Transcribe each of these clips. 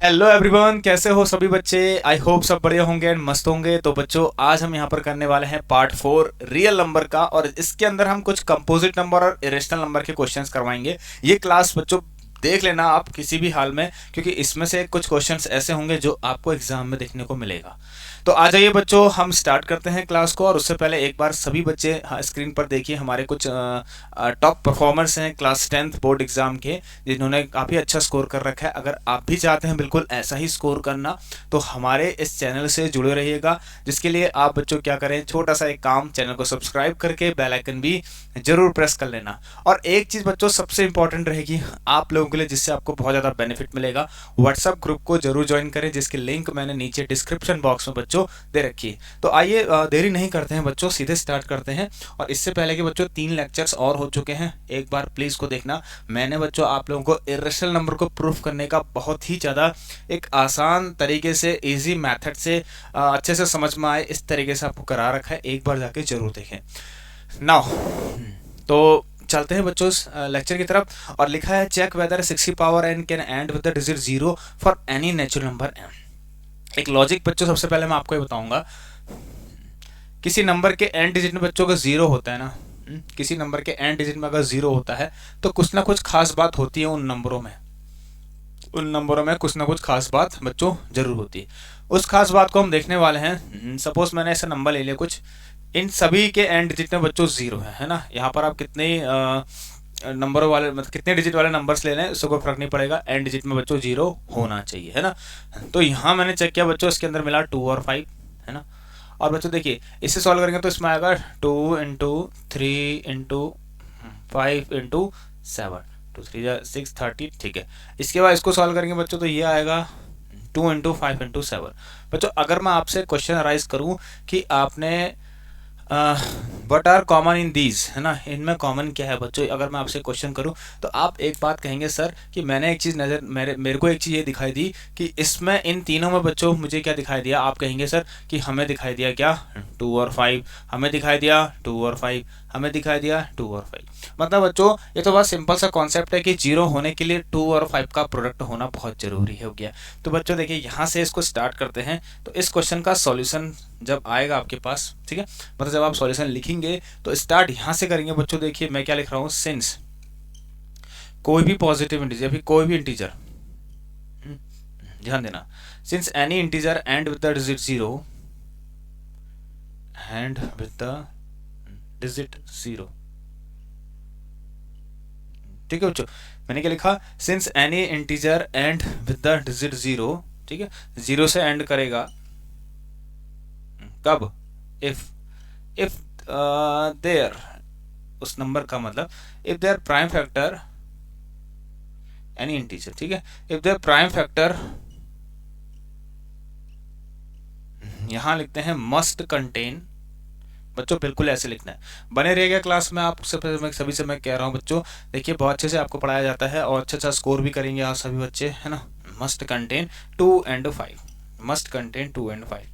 Hello everyone, कैसे हो सभी बच्चे। आई होप सब बढ़िया होंगे एंड मस्त होंगे। तो बच्चों, आज हम यहाँ पर करने वाले हैं पार्ट 4 रियल नंबर का, और इसके अंदर हम कुछ कंपोजिट नंबर और इरेशनल नंबर के क्वेश्चंस करवाएंगे। ये क्लास बच्चों देख लेना आप किसी भी हाल में, क्योंकि इसमें से कुछ क्वेश्चंस ऐसे होंगे जो आपको एग्जाम में देखने को मिलेगा। तो आ जाइए बच्चों, हम स्टार्ट करते हैं क्लास को। और उससे पहले एक बार सभी बच्चे स्क्रीन पर देखिए, हमारे कुछ टॉप परफॉर्मर्स हैं क्लास 10th बोर्ड एग्जाम के, जिन्होंने काफ़ी अच्छा स्कोर कर रखा है। अगर आप भी चाहते हैं बिल्कुल ऐसा ही स्कोर करना, तो हमारे इस चैनल से जुड़े रहिएगा। जिसके लिए आप बच्चों क्या करें, छोटा सा एक काम, चैनल को सब्सक्राइब करके बेल आइकन भी जरूर प्रेस कर लेना। और एक चीज़ बच्चों सबसे इंपॉर्टेंट रहेगी आप लोगों के लिए, जिससे आपको बहुत ज़्यादा बेनिफिट मिलेगा, व्हाट्सएप ग्रुप को जरूर ज्वाइन करें, जिसकी लिंक मैंने नीचे डिस्क्रिप्शन बॉक्स में बच्चों दे रखी है। तो आइए देरी नहीं करते हैं बच्चों, सीधे स्टार्ट करते हैं। और इससे पहले कि बच्चों 3 लेक्चर्स और हो चुके हैं, एक बार प्लीज़ को देखना। मैंने बच्चों आप लोगों को इरेशनल नंबर को प्रूफ करने का बहुत ही ज़्यादा एक आसान तरीके से, इजी मेथड से, अच्छे से समझ में आए इस तरीके से आपको करा रखा है। एक बार जाके जरूर देखें। नाउ तो चलते हैं बच्चों इस लेक्चर की तरफ। और लिखा है check whether 60 power n can end with the digit 0 for any natural number m। एक लॉजिक बच्चों सबसे पहले मैं आपको ये बताऊंगा, किसी नंबर के एंड डिजिट में बच्चों का जीरो होता है ना, किसी नंबर के एंड डिजिट में अगर जीरो होता है तो कुछ ना कुछ खास बात होती है उन नंबरों में, उन नंबरों में कुछ ना कुछ खास बात बच्चों जरूर होती है। उस खास बात को हम देखने वाले हैं। सपोज मैंने ऐसा नंबर ले लिया कुछ, इन सभी के एंड डिजिट में बच्चों जीरो है ना। यहाँ पर आप कितने नंबरों वाले, मतलब कितने डिजिट वाले नंबर्स ले लें, उससे कोई फर्क नहीं पड़ेगा, एंड डिजिट में बच्चों जीरो होना चाहिए, है ना। तो यहाँ मैंने चेक किया बच्चों, इसके अंदर मिला 2 और 5, है ना। और बच्चों देखिए, इससे सॉल्व करेंगे तो इसमें आएगा 2 इंटू 3 इंटू 5 इंटू 7, 2 3 6 30, ठीक है। इसके बाद इसको सॉल्व करेंगे बच्चों तो ये आएगा 2 इंटू 5 इंटू 7। बच्चों अगर मैं आपसे क्वेश्चन अराइज करूँ कि आपने what are common in these, है ना, इनमें कॉमन क्या है बच्चों, अगर मैं आपसे क्वेश्चन करूं तो आप एक बात कहेंगे सर कि मैंने एक चीज़ नज़र, मेरे को एक चीज़ ये दिखाई दी कि इसमें इन तीनों में बच्चों मुझे क्या दिखाई दिया। आप कहेंगे सर कि हमें दिखाई दिया क्या, 2 और 5, हमें दिखाई दिया 2 और 5, हमें दिखाई दिया 2 और 5। मतलब बच्चों ये तो बहुत सिंपल सा कॉन्सेप्ट है कि जीरो होने के लिए 2 और 5 का प्रोडक्ट होना बहुत ज़रूरी हो गया। तो बच्चों देखिए, यहाँ से इसको स्टार्ट करते हैं। तो इस क्वेश्चन का सॉल्यूशन जब आएगा आपके पास, ठीक है, मतलब जब आप सॉल्यूशन लिखेंगे तो स्टार्ट यहाँ से करेंगे बच्चों। देखिए मैं क्या लिख रहा हूँ, सिंस कोई भी पॉजिटिव इंटीजर, फिर कोई भी इंटीजर, ध्यान देना, since any integer and with the digit 0, and with the digit 0, ठीक है बच्चों। मैंने क्या लिखा, since any integer and with the digit 0, ठीक है, 0 से एंड करेगा कब, इफ देयर, उस नंबर का मतलब if there prime factor any integer, ठीक है, इफ देयर प्राइम फैक्टर, यहां लिखते हैं मस्ट कंटेन, बच्चों बिल्कुल ऐसे लिखना है। बने रहिएगा क्लास में, आप सभी से मैं कह रहा हूँ बच्चों, देखिए बहुत अच्छे से आपको पढ़ाया जाता है और अच्छा अच्छा स्कोर भी करेंगे आप सभी बच्चे, है ना। Must contain 2 and 5, must contain 2 and 5,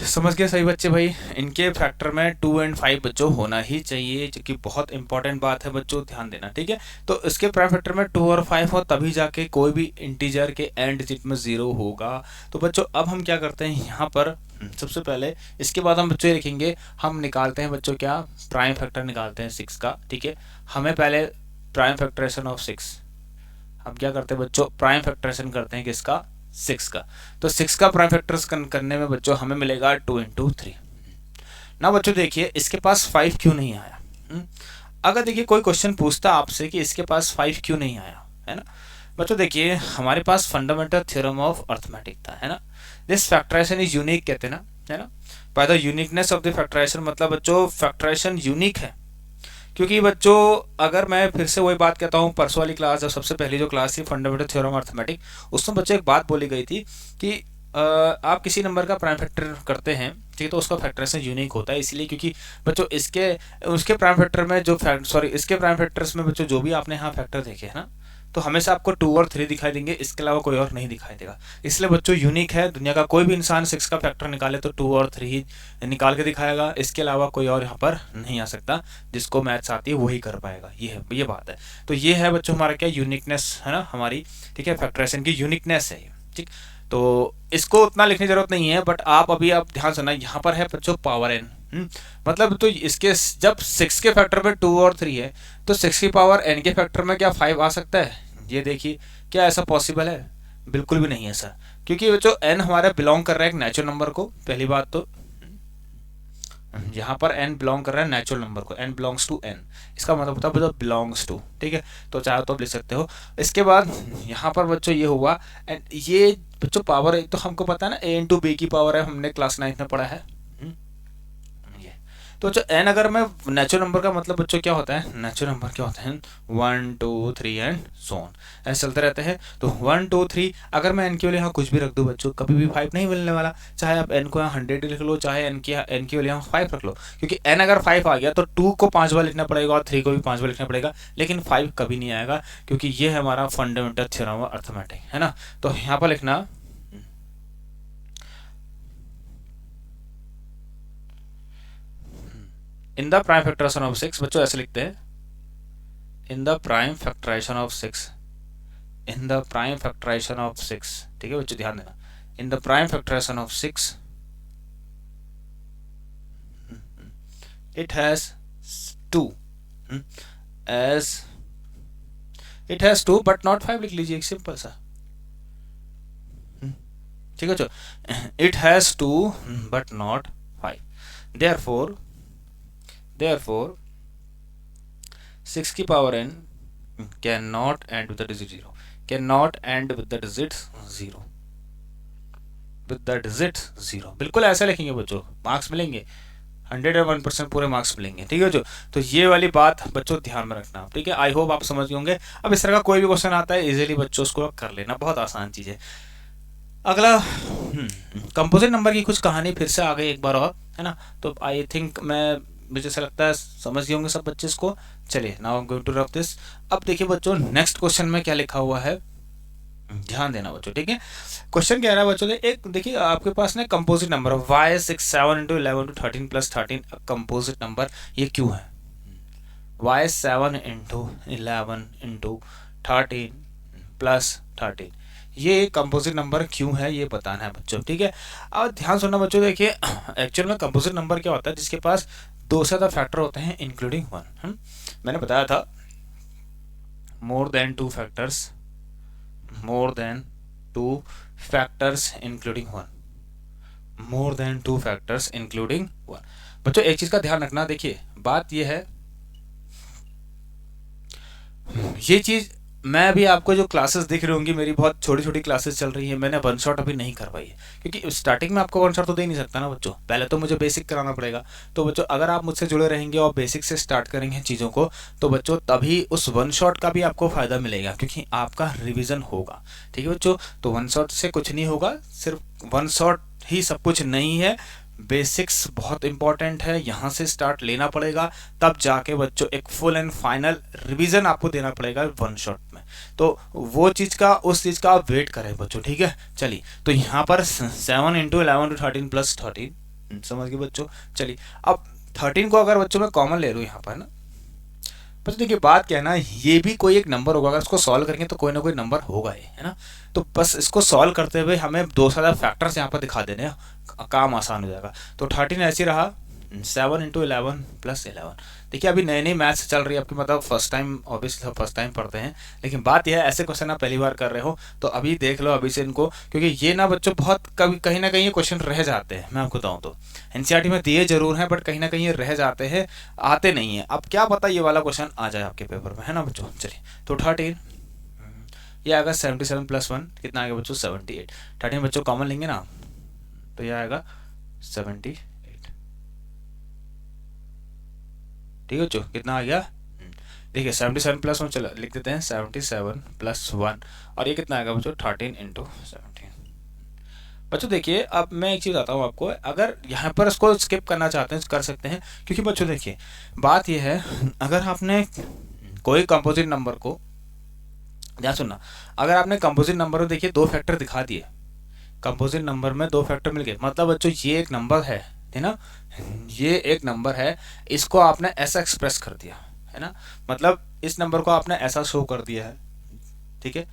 समझ गए सही बच्चे भाई। इनके फैक्टर में 2 एंड 5 बच्चों होना ही चाहिए, जो कि बहुत इंपॉर्टेंट बात है बच्चों, ध्यान देना, ठीक है। तो इसके प्राइम फैक्टर में 2 और 5 हो तभी जाके कोई भी इंटीजर के एंड डिजिट में 0 होगा। तो बच्चों अब हम क्या करते हैं यहाँ पर, सबसे पहले इसके बाद हम बच्चों लिखेंगे, हम निकालते हैं बच्चों क्या, प्राइम फैक्टर निकालते हैं 6 का, ठीक है। हमें पहले प्राइम फैक्टरेशन ऑफ 6, हम क्या करते हैं बच्चों, प्राइम फैक्टरेशन करते हैं किसका, 6 का। तो 6 का प्राइम फैक्टर्स करने में बच्चों हमें मिलेगा 2 इंटू 3। ना बच्चों देखिए इसके पास 5 क्यों नहीं आया। अगर देखिए कोई क्वेश्चन पूछता आपसे कि इसके पास 5 क्यों नहीं आया, है ना। बच्चों देखिए हमारे पास फंडामेंटल थ्योरम ऑफ अर्थमेटिक था, है ना। दिस फैक्टराइजेशन इज यूनिक कहते हैं ना, है ना। By the uniqueness of the factorization, मतलब बच्चों फैक्टराइजेशन यूनिक है, क्योंकि बच्चों अगर मैं फिर से वही बात कहता हूँ, परसों वाली क्लास जब सबसे पहली जो क्लास थी फंडामेंटल थ्योरम अर्थमेटिक, उसमें बच्चों एक बात बोली गई थी कि आप किसी नंबर का प्राइम फैक्टर करते हैं, ठीक है, तो उसका फैक्टरेशन यूनिक होता है, इसलिए क्योंकि बच्चों इसके उसके प्राइम फैक्टर में जो इसके प्राइम फैक्टर्स में बच्चों जो भी आपने यहाँ फैक्टर देखे हैं ना, तो हमेशा आपको 2 और 3 दिखाई देंगे, इसके अलावा कोई और नहीं दिखाई देगा। इसलिए बच्चों यूनिक है, दुनिया का कोई भी इंसान 6 का फैक्टर निकाले तो 2 और 3 ही निकाल के दिखाएगा, इसके अलावा कोई और यहाँ पर नहीं आ सकता। जिसको मैथ्स आती है वही कर पाएगा, ये बात है। तो ये है बच्चों हमारा क्या यूनिकनेस है ना हमारी, ठीक है, फैक्टराइजेशन की यूनिकनेस है ये, ठीक। तो इसको उतना लिखने की जरूरत नहीं है, बट आप ध्यान सुना, यहाँ पर है बच्चों पावर n, मतलब तो इसके जब 6 के फैक्टर में 2 और 3 है तो 6 की पावर n के फैक्टर में क्या 5 आ सकता है? ये देखिए, क्या ऐसा पॉसिबल है? बिल्कुल भी नहीं है सर, क्योंकि बच्चों n हमारा बिलोंग कर रहा है एक नेचुरल नंबर को, पहली बात तो यहाँ पर n बिलोंग कर रहा है नेचुरल नंबर को, n बिलोंग्स टू n, इसका मतलब होता है बच्चों बिलोंग्स टू, ठीक है। तो चाहे तो आप लिख सकते हो। इसके बाद यहाँ पर बच्चों ये हुआ, एंड ये बच्चों पावर एक तो हमको पता है ना, a इंटू बी की पावर है, हमने क्लास 9 में पढ़ा है। तो बच्चों n अगर मैं नेचुरल नंबर का मतलब बच्चों क्या होता है, नेचुरल नंबर क्या होता है 1 2 3 एंड सो ऑन, ऐसे चलते रहते हैं। तो 1 2 3 अगर मैं n के लिए यहाँ कुछ भी रख दूँ बच्चों, कभी भी 5 नहीं मिलने वाला, चाहे आप n को यहाँ 100 लिख लो, चाहे n के लिए यहाँ 5 रख लो, क्योंकि n अगर 5 आ गया तो 2 को 5 बार लिखना पड़ेगा और 3 को भी 5 बार लिखना पड़ेगा, लेकिन 5 कभी नहीं आएगा, क्योंकि ये है हमारा फंडामेंटल थ्योरम ऑफ अर्थमेटिक, है ना। तो यहाँ पर लिखना in the prime factorization of 6, बच्चों ऐसे लिखते हैं, in the prime factorization of 6, in the prime factorization of 6, ठीक है बच्चों ध्यान देना, in the prime factorization of 6 it has 2 as it has 2 but not 5 लिख लीजिए, एक सिंपल सा, ठीक है बच्चों, it has 2 but not 5, therefore 6 की power n cannot end with the digit 0, cannot end with the digit 0, with the digit 0, बिल्कुल ऐसा लिखेंगे बच्चों, मार्क्स मिलेंगे 101% पूरे मार्क्स मिलेंगे, ठीक है बच्चों। तो ये वाली बात बच्चों ध्यान में रखना, ठीक है। आई होप आप समझ गए होंगे। अब इस तरह का कोई भी क्वेश्चन आता है इजीली बच्चों उसको कर लेना, बहुत आसान चीज़ है। अगला कंपोजिट नंबर की कुछ कहानी फिर से आ गई एक बार और, है ना। तो आई थिंक मुझे ऐसा लगता है समझ गए होंगे सब बच्चे इसको। चलिए now I am going to rough this. अब देखिए बच्चों नेक्स्ट क्वेश्चन में क्या लिखा हुआ है, ध्यान देना बच्चों, ठीक है। क्वेश्चन क्या रहा है बच्चों, एक देखिए आपके पास ना composite number y 6 7 into 11 to 13 plus 13 composite number, ये क्यों है? y 7 into 11 into 13 plus 13, ये कंपोजिट नंबर क्यों है ये बताना है बच्चों, ठीक है। अब ध्यान सुनना बच्चों, देखिए एक्चुअल में कंपोजिट नंबर क्या होता है, जिसके पास 2 से ज़्यादा फैक्टर होते हैं इंक्लूडिंग 1। मैंने बताया था more than 2 factors, more than 2 factors including 1, more than 2 factors including 1। बच्चों एक चीज का ध्यान रखना, देखिए बात ये है, ये चीज मैं अभी आपको जो क्लासेस दिख रही होंगी मेरी बहुत छोटी छोटी क्लासेस चल रही है, मैंने वन शॉट अभी नहीं करवाई है, क्योंकि स्टार्टिंग में आपको वन शॉट तो दे नहीं सकता ना बच्चों, पहले तो मुझे बेसिक कराना पड़ेगा। तो बच्चों अगर आप मुझसे जुड़े रहेंगे और बेसिक से स्टार्ट करेंगे चीज़ों को, तो बच्चों तभी उस वन शॉट का भी आपको फायदा मिलेगा, क्योंकि आपका रिविजन होगा, ठीक है बच्चों। तो वन शॉट से कुछ नहीं होगा, सिर्फ वन शॉट ही सब कुछ नहीं है, बेसिक्स बहुत इंपॉर्टेंट है, यहाँ से स्टार्ट लेना पड़ेगा, तब जाके बच्चों एक फुल एंड फाइनल रिवीजन आपको देना पड़ेगा वन शॉट में। तो वो चीज़ का, उस चीज़ का आप वेट करें बच्चों, ठीक है। चलिए तो यहाँ पर 7 into 11 to 13 plus 13 समझ गए बच्चों। चलिए अब 13 को अगर बच्चों मैं कॉमन ले लूँ यहाँ पर ना बच्चों, देखिए बात क्या है ना, ये भी कोई एक नंबर होगा, अगर इसको सॉल्व करेंगे तो कोई ना कोई नंबर होगा ये, है ना। तो बस इसको सॉल्व करते हुए हमें 2 से ज़्यादा फैक्टर्स यहाँ पर दिखा देने, काम आसान हो जाएगा। तो 13 ऐसे रहा 7 into 11 plus 11। देखिए अभी नई नई मैथ्स चल रही है आपकी, मतलब first time, obviously first time पढ़ते हैं, लेकिन बात यह है ऐसे क्वेश्चन आप पहली बार कर रहे हो तो अभी देख लो अभी से इनको, क्योंकि ये ना बच्चों बहुत कभी कहीं ना कहीं ये क्वेश्चन रह जाते हैं। मैं आपको बताऊँ तो एनसीईआरटी में दिए जरूर हैं, बट कहीं ना कहीं ये रह जाते हैं, आते नहीं है। अब क्या पता ये वाला क्वेश्चन आ जाए आपके पेपर में, है ना बच्चों। चलिए तो 13 ये आएगा 77 + 1 कितना आएगा बच्चों 78। 13 बच्चों कॉमन लेंगे ना तो ये आएगा 78, ठीक है बच्चों। कितना आ गया, देखिए 77 + 1, चलो लिख देते हैं 77 + 1, और ये कितना आएगा बच्चों 13 × 17। बच्चों देखिए अब मैं एक चीज़ बताता हूँ आपको, अगर यहाँ पर इसको स्किप करना चाहते हैं कर सकते हैं, क्योंकि बच्चों देखिए बात यह है, अगर आपने कोई कंपोजिट नंबर को ध्यान सुनना, अगर आपने कंपोजिट नंबर में देखिए दो फैक्टर दिखा दिए, कंपोजिट नंबर में दो फैक्टर मिल गए, मतलब बच्चों ये एक नंबर है ना, ये एक नंबर है, इसको आपने ऐसा एक्सप्रेस कर दिया है ना, मतलब इस नंबर को आपने ऐसा शो कर दिया है, ठीक है,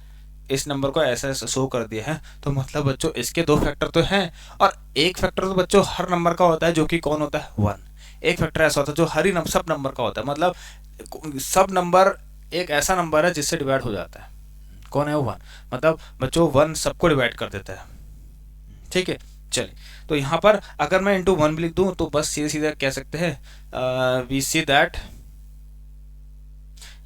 इस नंबर को ऐसा शो कर दिया है, तो मतलब बच्चों इसके दो फैक्टर तो हैं, और एक फैक्टर तो बच्चों हर नंबर का होता है जो कि कौन होता है, वन। एक फैक्टर ऐसा होता है जो हर ही सब नंबर का होता है, मतलब सब नंबर एक ऐसा नंबर है जिससे डिवाइड हो जाता है, कौन है वो, वन। मतलब बच्चों वन सबको डिवाइड कर देता है, ठीक है। चलिए, तो यहाँ पर अगर मैं इंटू वन भी लिख दूं तो बस सीधे सीधे कह सकते हैं वी सी दैट,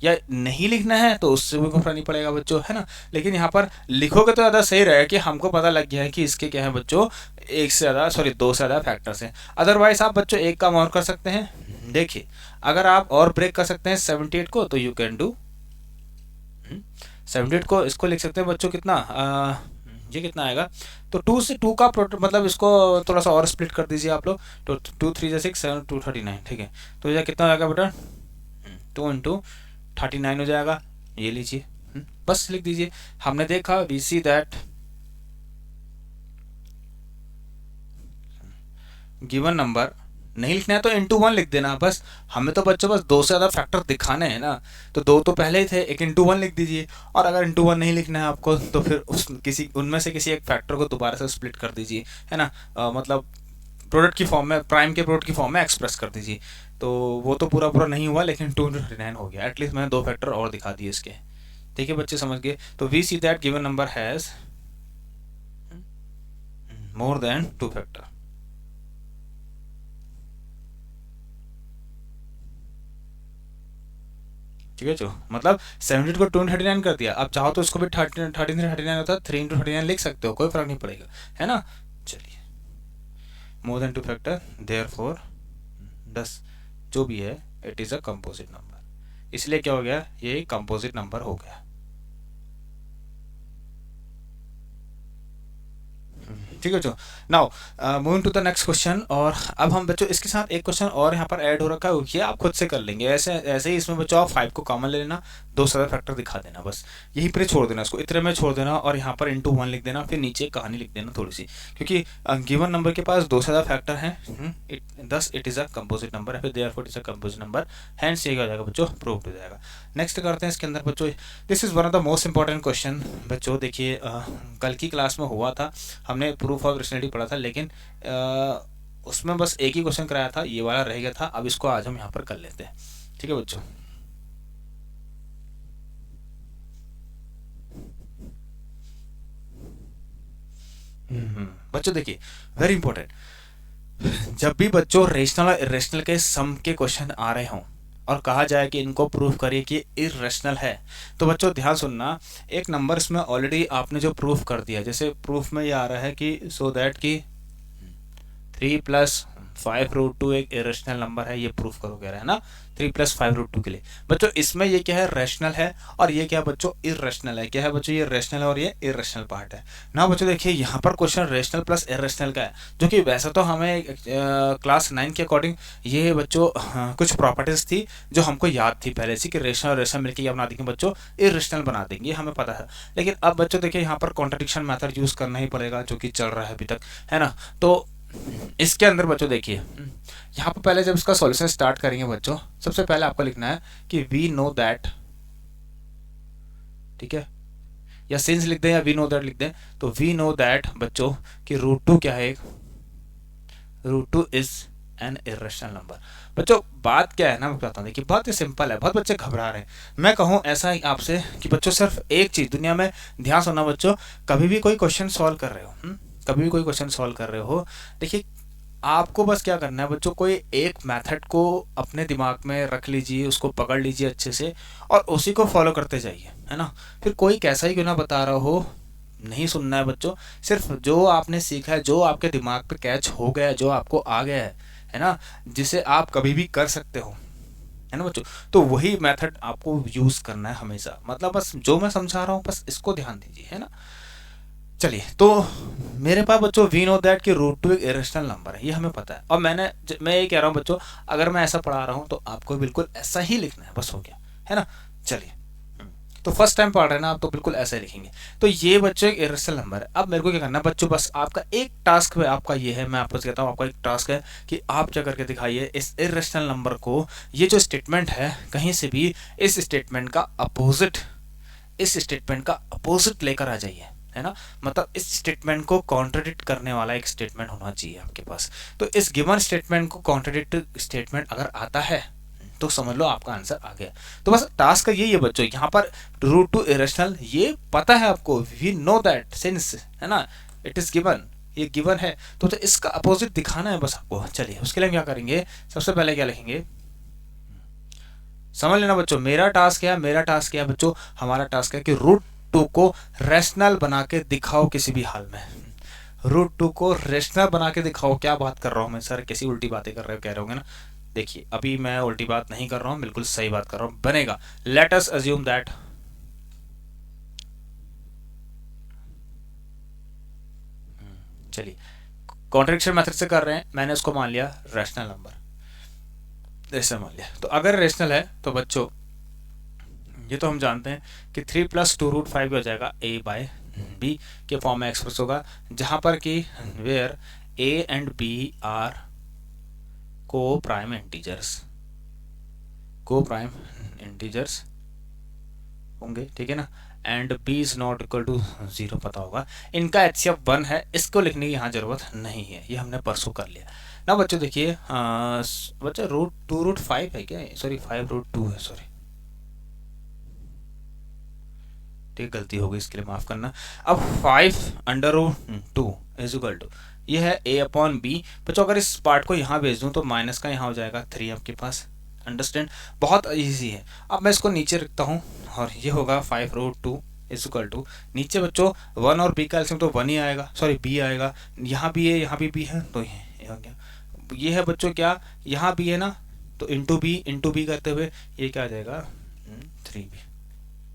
या नहीं लिखना है तो उससे भी कोई फर्क नहीं पड़ेगा बच्चों, है ना, लेकिन यहाँ पर लिखोगे तो ज़्यादा सही रहेगा कि हमको पता लग गया है कि इसके क्या है बच्चों, एक से ज़्यादा, सॉरी दो से ज़्यादा फैक्टर्स हैं। अदरवाइज आप बच्चों एक काम और कर सकते हैं, देखिए अगर आप और ब्रेक कर सकते हैं 78 को, तो यू कैन डू 78 को, इसको लिख सकते हैं बच्चों कितना, ये कितना आएगा, तो टू से टू का मतलब इसको थोड़ा सा और स्प्लिट कर दीजिए आप लोग, तो टू थ्री जा सिक्स, 7 2 39, ठीक है, तो ये कितना हो जाएगा बेटा, 2 × 39 हो जाएगा, ये लीजिए, बस लिख दीजिए। हमने देखा we see that given number, नहीं लिखना है तो इंटू वन लिख देना बस, हमें तो बच्चों बस दो से ज़्यादा फैक्टर दिखाने हैं ना, तो दो तो पहले ही थे, एक इंटू वन लिख दीजिए, और अगर इंटू वन नहीं लिखना है आपको तो फिर उस किसी उनमें से किसी एक फैक्टर को दोबारा से स्प्लिट कर दीजिए, है ना, मतलब प्रोडक्ट की फॉर्म में, प्राइम के प्रोडक्ट की फॉर्म में एक्सप्रेस कर दीजिए, तो वो तो पूरा पूरा नहीं हुआ, लेकिन 2 × 39 हो गया, एटलीस्ट मैंने दो फैक्टर और दिखा दिए इसके, ठीक है बच्चे, समझ गए। तो we see that given number has more than two factor, ठीक है जो, मतलब 78 को 2 × 39 कर दिया, अब चाहो तो इसको भी 39 होता है, 3 × 39 लिख सकते हो, कोई फर्क नहीं पड़ेगा, है ना। चलिए, more than two factor, therefore 10 जो भी है it is a composite number, इसलिए क्या हो गया, ये कंपोजिट नंबर हो गया, ठीक है बच्चों। Now moving to the next question, और अब हम बच्चों इसके साथ एक क्वेश्चन और यहाँ पर ऐड हो रखा है, ये आप खुद से कर लेंगे, ऐसे ऐसे ही इसमें बच्चों आप 5 को कॉमन ले लेना, दो से ज़्यादा फैक्टर दिखा देना, बस यहीं पर छोड़ देना, इसको इतने में छोड़ देना, और यहाँ पर इंटू वन लिख देना, फिर नीचे कहानी लिख देना थोड़ी सी, क्योंकि गिवन नंबर के पास दो से ज़्यादा फैक्टर हैं, दस it is a composite number है, फिर therefore it is a composite number, hence ये हो जाएगा बच्चों, प्रूव्ड हो जाएगा। नेक्स्ट करते हैं इसके अंदर बच्चों, this is one of the most important question बच्चों, देखिए कल की क्लास में हुआ था, हमने प्रूफ ऑफ रेशनैलिटी पढ़ा था, लेकिन उसमें बस एक ही क्वेश्चन कराया था, ये वाला रह गया था, अब इसको आज हम यहाँ पर कर लेते हैं, ठीक है बच्चों। बच्चों देखिए, वेरी इंपॉर्टेंट, जब भी बच्चों रेशनल और इरेशनल के सम के क्वेश्चन आ रहे हों और कहा जाए कि इनको प्रूफ करिए कि इरेशनल है, तो बच्चों ध्यान सुनना, एक नंबर इसमें ऑलरेडी आपने जो प्रूफ कर दिया, जैसे प्रूफ में ये आ रहा है कि सो दैट कि 3+5√2 एक इरेशनल नंबर है, ये प्रूफ करो कह रहा है ना, 3+5√2 के लिए बच्चों, इसमें ये क्या है, रैशनल है, और ये क्या बच्चों, इरेशनल है, क्या है बच्चों, ये रैशनल है और ये इरेशनल पार्ट है ना बच्चों। देखिए यहाँ पर क्वेश्चन रैशनल प्लस इरेशनल का है, जो कि वैसे तो हमें क्लास 9 के अकॉर्डिंग ये बच्चों कुछ प्रॉपर्टीज थी जो हमको याद थी पहले से, कि रैशनल और रैशनल मिलकर ये बना देंगे बच्चों, इरेशनल बना देंगे, हमें पता है, लेकिन अब बच्चों देखिए यहाँ पर कॉन्ट्रडिक्शन मेथड यूज करना ही पड़ेगा, जो कि चल रहा है अभी तक, है ना। तो इसके अंदर बच्चों देखिए, यहाँ पर पहले जब इसका सॉल्यूशन स्टार्ट करेंगे बच्चों, सबसे पहले आपको लिखना है कि वी नो दैट, ठीक है, या सिंस लिख दें या वी नो दैट लिख दें, तो वी नो दैट बच्चों कि √2 क्या है, √2 इज एन इरेशनल नंबर। बच्चों बात क्या है ना, मैं बताता हूँ, देखिए बात ये सिंपल है, बहुत बच्चे घबरा रहे हैं, मैं कहूँ ऐसा ही आपसे कि बच्चों सिर्फ एक चीज दुनिया में ध्यान सुनना बच्चों, कभी भी कोई क्वेश्चन सॉल्व कर रहे हो, कभी भी कोई क्वेश्चन सॉल्व कर रहे हो, देखिए आपको बस क्या करना है बच्चों, कोई एक मेथड को अपने दिमाग में रख लीजिए, उसको पकड़ लीजिए अच्छे से, और उसी को फॉलो करते जाइए, है ना, फिर कोई कैसा ही क्यों ना बता रहा हो, नहीं सुनना है बच्चों, सिर्फ जो आपने सीखा है, जो आपके दिमाग पे कैच हो गया है, जो आपको आ गया है ना, जिसे आप कभी भी कर सकते हो, है ना बच्चों, तो वही मेथड आपको यूज करना है हमेशा, मतलब बस जो मैं समझा रहा हूँ बस इसको ध्यान दीजिए, है ना। चलिए, तो मेरे पास बच्चों वी नो दैट कि √2 एक इरेशनल नंबर है, ये हमें पता है, और मैं ये कह रहा हूँ बच्चों, अगर मैं ऐसा पढ़ा रहा हूँ तो आपको बिल्कुल ऐसा ही लिखना है, बस हो गया, है ना। चलिए, तो फर्स्ट टाइम पढ़ रहे हैं ना आप, तो बिल्कुल ऐसे लिखेंगे। तो ये बच्चों एक इरेशनल नंबर है। अब मेरे को क्या करना है बच्चों, बस आपका एक टास्क है, आपका ये है, मैं आपको कहता हूँ आपका एक टास्क है कि आप क्या करके दिखाइए इस इरेशनल नंबर को, ये जो स्टेटमेंट है कहीं से भी इस स्टेटमेंट का अपोजिट लेकर आ जाइए, है ना। मतलब इस स्टेटमेंट को कॉन्ट्रडिक्ट करने वाला एक स्टेटमेंट होना चाहिए आपके पास। तो इस गिवन स्टेटमेंट को कॉन्ट्रडिक्ट स्टेटमेंट अगर आता है तो समझ लो आपका आंसर आ गया। तो बस टास्क का यही है बच्चों, यहाँ पर रूट टू इरेशनल ये पता है आपको, वी नो दैट सिंस, है ना, इट इज गिवन, ये गिवन है। तो इसका अपोजिट दिखाना है बस आपको। चलिए उसके लिए क्या करेंगे, सबसे पहले क्या लिखेंगे, समझ लेना बच्चों, मेरा टास्क क्या है बच्चों, हमारा टास्क है कि रूट टू को रेशनल बना के दिखाओ किसी भी हाल में। रूट टू को रेशनल बना के दिखाओ। क्या बात कर रहा हूँ मैं सर, कैसी उल्टी बातें कर रहे हो, कह रहे होंगे ना। देखिए अभी मैं उल्टी बात नहीं कर रहा हूँ, बिल्कुल सही बात कर रहा हूँ, बनेगा। लेट अस अज्यूम दैट, चलिए कॉन्ट्रडिक्शन मेथड से कर रहे हैं, मैंने उसको मान लिया रेशनल नंबर, रेशनल मान लिया। तो अगर रेशनल है तो बच्चों ये तो हम जानते हैं कि 3 + 2√5 हो जाएगा a/b के फॉर्म में एक्सप्रेस होगा, जहां पर कि where a and b are co prime integers होंगे, ठीक है ना, and b is not equal to 0 पता होगा। इनका HCF 1 है, इसको लिखने की यहाँ जरूरत नहीं है, ये हमने परसों कर लिया ना बच्चों। देखिए बच्चों √2√5 है क्या, सॉरी 5√2 है, सॉरी ठीक गलती हो गई, इसके लिए माफ करना। अब 5√2 इज इक्वल टू ये है a/b। बच्चों अगर इस पार्ट को यहाँ भेज दूँ तो माइनस का यहाँ हो जाएगा 3 आपके पास, अंडरस्टैंड, बहुत इजी है। अब मैं इसको नीचे रखता हूँ और ये होगा 5√2 इज इक्वल टू, नीचे बच्चों 1 और b का एलसीएम तो 1 ही आएगा, सॉरी b आएगा, यहाँ भी है यहाँ भी b है, तो ये हो गया। ये है बच्चों क्या, यहाँ भी है ना, तो इंटू बी करते हुए ये क्या आ जाएगा 3b,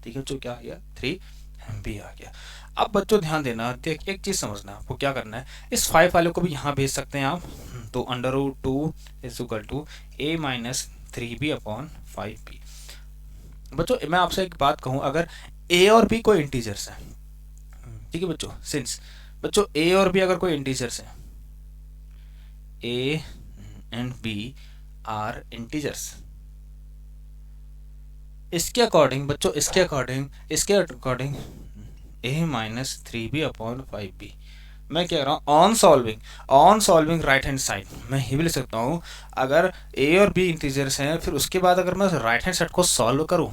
ठीक है बच्चों, क्या आ गया 3b आ गया। अब बच्चों ध्यान देना, देख एक चीज समझना, आपको क्या करना है, इस 5 वाले को भी यहाँ भेज सकते हैं आप, तो √2 is equal to a - 3b/5b। बच्चों मैं आपसे एक बात कहूँ, अगर a और b कोई इंटीजर्स है, ठीक है बच्चों, सिंस बच्चों a और b अगर कोई इंटीजर्स है, a and b are integers, इसके अकॉर्डिंग बच्चों, इसके अकॉर्डिंग a - 3b/5b, मैं कह रहा हूँ on solving right hand side, मैं ये भी लिख सकता हूँ, अगर a और b इंटीजर्स हैं, फिर उसके बाद अगर मैं राइट हैंड साइड को सॉल्व करूँ,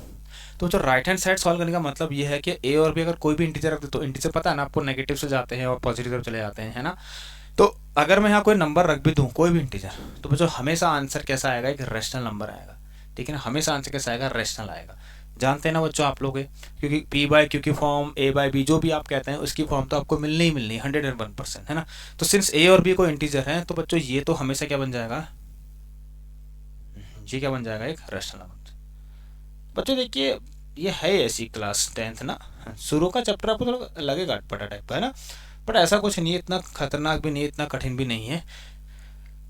तो जो राइट हैंड साइड सॉल्व करने का मतलब ये है कि a और b अगर कोई भी इंटीजर रख दे, तो इंटीजर पता है ना आपको, नेगेटिव से जाते हैं और पॉजिटिव तरफ चले जाते हैं, है ना। तो अगर मैं यहाँ कोई नंबर रख भी दूँ, कोई भी इंटीजर, तो बच्चों हमेशा आंसर कैसा आएगा, एक रेशनल नंबर आएगा, ठीक है ना, हमेशा आंसर कैसा आएगा, रेशनल आएगा। जानते हैं ना बच्चों आप लोग, क्योंकि p/q की फॉर्म, a/b जो भी आप कहते हैं उसकी फॉर्म तो आपको मिलनी ही मिलनी 101%, है ना। तो सिंस a और b को इंटीजर है, तो बच्चों ये तो हमेशा क्या बन जाएगा, ये क्या बन जाएगा, एक रेशनल नंबर। बच्चों देखिए ये है ऐसी क्लास 10th ना, शुरू का चैप्टर आपको थोड़ा लगेगा अटपटा टाइप का, है ना, बट ऐसा कुछ नहीं है, इतना खतरनाक भी नहीं है, इतना कठिन भी नहीं है,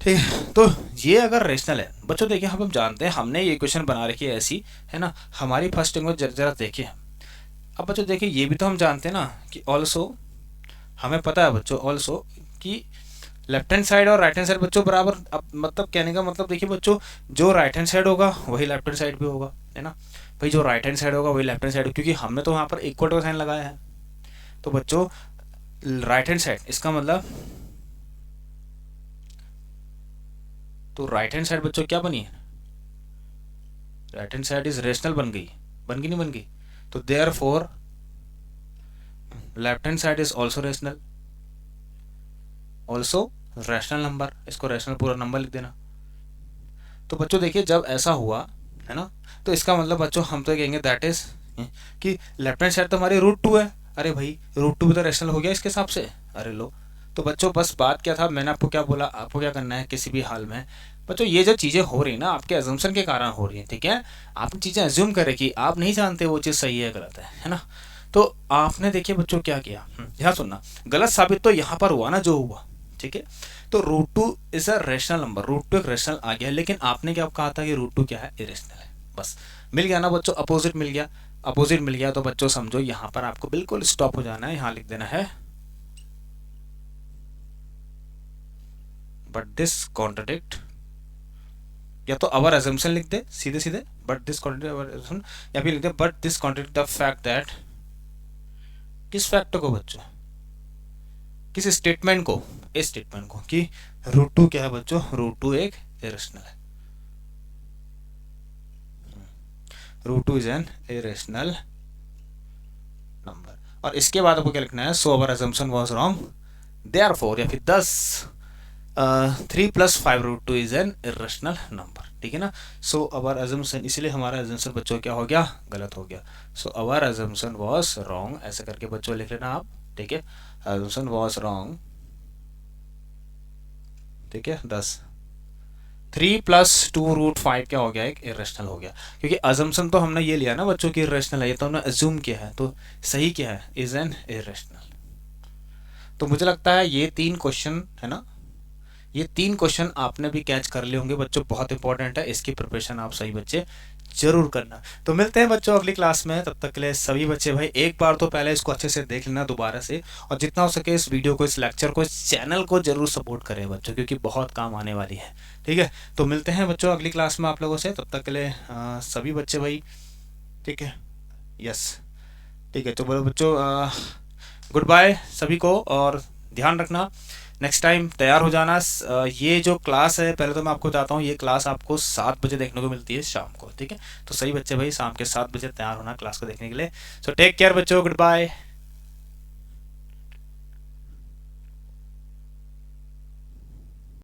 ठीक है। तो ये अगर रेशनल है बच्चों, देखिए हम जानते हैं, हमने ये इक्वेशन बना रखी है ऐसी, है ना, हमारी फर्स्ट इंग्लिश जरा देखिए। अब बच्चों देखिए ये भी तो हम जानते हैं ना कि ऑल्सो, हमें पता है बच्चों ऑल्सो कि लेफ्ट हैंड साइड और राइट हैंड साइड बच्चों बराबर, अब मतलब कहने का मतलब देखिए बच्चों, जो राइट हैंड साइड होगा वही लेफ्ट हैंड साइड भी होगा, है ना भाई, जो राइट हैंड साइड होगा वही लेफ्ट हैंड साइड, क्योंकि हमने तो यहाँ पर इक्वल का साइन लगाया है। तो बच्चों राइट हैंड साइड, इसका मतलब तो राइट हैंड साइड बच्चों क्या बनी है, right hand side is rational बन गई, नहीं बन गई, तो therefore left hand side is also rational number, इसको रेशनल पूरा नंबर लिख देना। तो बच्चों देखिए जब ऐसा हुआ, है ना, तो इसका मतलब बच्चों हम तो कहेंगे दैट इज कि लेफ्ट हैंड साइड तो हमारी √2 है, अरे भाई √2 भी तो रेशनल हो गया इसके हिसाब से, अरे लो। तो बच्चों बस बात क्या था, मैंने आपको क्या बोला, आपको क्या करना है किसी भी हाल में बच्चों, ये जो चीज़ें हो रही है ना आपके एजम्पशन के कारण हो रही है, ठीक है, आपने चीज़ें एज्यूम करे कि आप नहीं जानते वो चीज़ सही है गलत है ना। तो आपने देखिए बच्चों क्या किया, यहाँ सुनना, गलत साबित तो यहाँ पर हुआ ना जो हुआ, ठीक है। तो √2 इज अ रेशनल नंबर, √2 एक रेशनल आ गया, लेकिन आपने क्या कहा था कि √2 क्या है, इरेशनल है, बस मिल गया ना बच्चों, अपोजिट मिल गया। अपोजिट मिल गया तो बच्चों समझो यहाँ पर आपको बिल्कुल स्टॉप हो जाना है, यहाँ लिख देना है बट दिस कॉन्ट्रडिक्ट, या तो अवर अजम्पशन लिख दे सीधे सीधे but this contradict our assumption, या फिर लिख दे but this contradict the fact that, किस फैक्ट को बच्चों, किस स्टेटमेंट को, इस स्टेटमेंट को कि रूट टू क्या है बच्चों, रूट टू एक इरेशनल है, root two is an irrational number. और इसके बाद आपको क्या लिखना है, so our assumption was wrong therefore, या फिर 3 + 5 root two is an irrational number, ठीक है ना। सो अवर अजम्पशन, इसलिए हमारा अजम्पशन बच्चों क्या हो गया, गलत हो गया। सो अवर अजम्पशन वाज रॉन्ग, ऐसे करके बच्चों लिख लेना आप, ठीक है, अजम्पशन वाज रॉन्ग, ठीक है। 3 + 2 रूट 5 क्या हो गया, एक इरेशनल हो गया, क्योंकि अजम्पशन तो हमने ये लिया ना बच्चों की इरेशनल है, ये तो हमने अज्यूम किया है, तो सही क्या है, इज एन इरेशनल। तो मुझे लगता है ये 3 क्वेश्चन है ना, ये 3 क्वेश्चन आपने भी कैच कर लिए होंगे बच्चों, बहुत इंपॉर्टेंट है, इसकी प्रिपरेशन आप सही बच्चे जरूर करना। तो मिलते हैं बच्चों अगली क्लास में, तब तक के लिए सभी बच्चे भाई एक बार तो पहले इसको अच्छे से देख लेना दोबारा से, और जितना हो सके इस वीडियो को, इस लेक्चर को, इस चैनल को जरूर सपोर्ट करें बच्चों, क्योंकि बहुत काम आने वाली है, ठीक है। तो मिलते हैं बच्चों अगली क्लास में आप लोगों से, तब तक के लिए सभी बच्चे भाई, ठीक है, यस, ठीक है। तो बोलो बच्चों गुड बाय सभी को, और ध्यान रखना नेक्स्ट टाइम तैयार हो जाना। ये जो क्लास है, पहले तो मैं आपको बताता हूँ, ये क्लास आपको 7 बजे देखने को मिलती है शाम को, ठीक है। तो सही बच्चे भाई शाम के 7 बजे तैयार होना क्लास को देखने के लिए। सो टेक केयर बच्चों, गुड बाय।